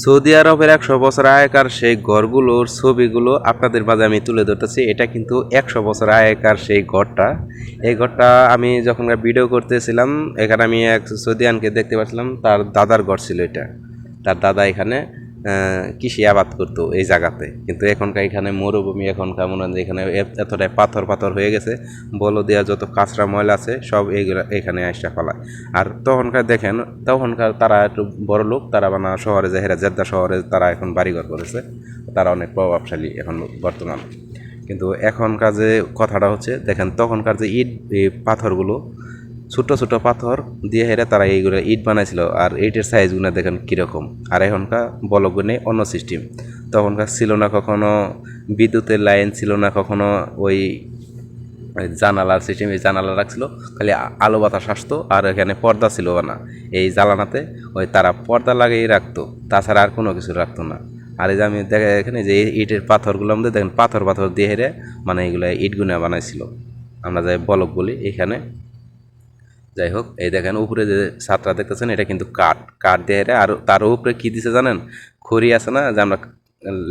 Saudi আরবের 100 বছর আগেকার সেই ঘরগুলোর ছবিগুলো আপনাদের মাঝে আমি তুলে ধরতেছি। এটা কিন্তু 100 বছর আগেকার সেই ঘরটা। এই ঘরটা আমি যখন ভিডিও করতেছিলাম, এখানে আমি এক সৌদিয়ানকে দেখতে পাচ্ছিলাম, তার দাদার ঘর ছিল এটা। তার দাদা এখানে কৃষি আবাদ করতো এই জায়গাতে। কিন্তু এখনকার এখানে মরুভূমি, এখনকার মনে হয় যে এখানে এতটাই পাথর পাথর হয়ে গেছে, বল দেওয়া যত কাঁচরা ময়লা আছে সব এইগুলো এখানে আসা ফেলায়। আর তখনকার দেখেন, তখনকার তারা একটু বড় লোক, তারা বানা শহরে যে হেরা জেদ্দা শহরে তারা এখন বাড়িঘর করেছে, তারা অনেক প্রভাবশালী এখন বর্তমান। কিন্তু এখনকার যে কথাটা হচ্ছে, দেখেন তখনকার যে ইট এই পাথরগুলো, ছোট ছোট পাথর দিয়ে হেরে তারা এইগুলো ইট বানাইছিল। আর ইটের সাইজগুলো দেখেন কীরকম। আর এখনকার বলগুনে অন্য সিস্টেম। তখনকার ছিল না কখনো বিদ্যুতের লাইন, ছিল না কখনো ওই জানালার সিস্টেম, এই জানালা রাখছিল খালি আলো বাতাস আসতো। আর এখানে পর্দা ছিল না এই জ্বালানাতে, ওই তারা পর্দা লাগিয়ে রাখতো, তাছাড়া আর কোনো কিছু রাখতো না। আর এই যে আমি দেখা এখানে যে ইটের পাথরগুলো আমাদের দেখেন পাথর পাথর দিয়ে হেরে মানে এইগুলো ইটগুনা বানাইছিল, আমরা যাই বলক বলি এখানে। যাই হোক, এই দেখেন উপরে যে ছাদটা দেখতেছেন, এটা কিন্তু কাঠ, কাঠ দিয়ে হেরে। আর তার উপরে কী দিছে জানেন? খড়ি আছে না, যে আমরা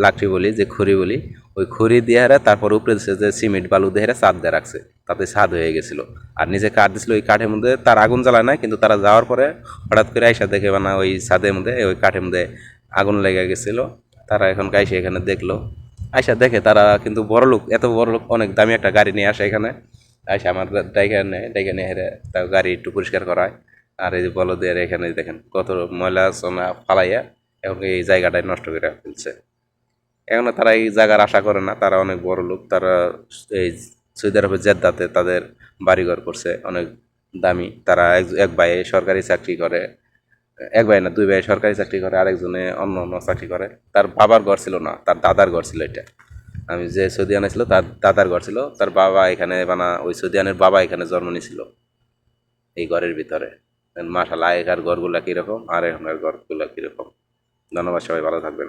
লাঠি বলি, যে খড়ি বলি, ওই খড়ি দিয়ে হেরে তারপর উপরে দিছে যে সিমেন্ট বালু দিয়ে হেরে ছাদ দিয়ে রাখছে, তাতে ছাদ হয়ে গেছিলো। আর নিচে কাঠ দিছিল, ওই কাঠের মধ্যে তার আগুন জ্বালায় না, কিন্তু তারা যাওয়ার পরে হঠাৎ করে আইসা দেখে না ওই ছাদের মধ্যে ওই কাঠের মধ্যে আগুন লেগে গেছিলো। তারা এখন আইসা এখানে দেখলো, আইসা দেখে তারা কিন্তু বড় লোক, এত বড় লোক, অনেক দামি একটা গাড়ি নিয়ে আসে এখানে। আইসা আমার ডাইকা নিয়ে হেরে তার গাড়ি একটু পরিষ্কার করায়। আর এই যে বলদের এখানে দেখেন কত ময়লা সোনা ফালাইয়া এখন এই জায়গাটাই নষ্ট করে ফেলছে। এখন তারা এই জায়গার আশা করে না, তারা অনেক বড় লোক, তারা এই সৌদি আরবের জেদ্দাতে তাদের বাড়িঘর করছে অনেক দামি। তারা এক ভাই সরকারি চাকরি করে, এক ভাই না দুই ভাই সরকারি চাকরি করে, আরেকজনে অন্য অন্য চাকরি করে। তার বাবার ঘর ছিল না, তার দাদার ঘর ছিল এটা। আমি যে সৌদিয়ানে ছিল তার দাদার ঘর ছিল, তার বাবা এখানে বানা ওই সৌদিয়ানের বাবা এখানে জন্ম নিয়েছিল এই ঘরের ভিতরে। মাশাআল্লাহ, আগেকার ঘরগুলা কীরকম আর এখনকার ঘরগুলা কীরকম। ধন্যবাদ, সবাই ভালো থাকবেন।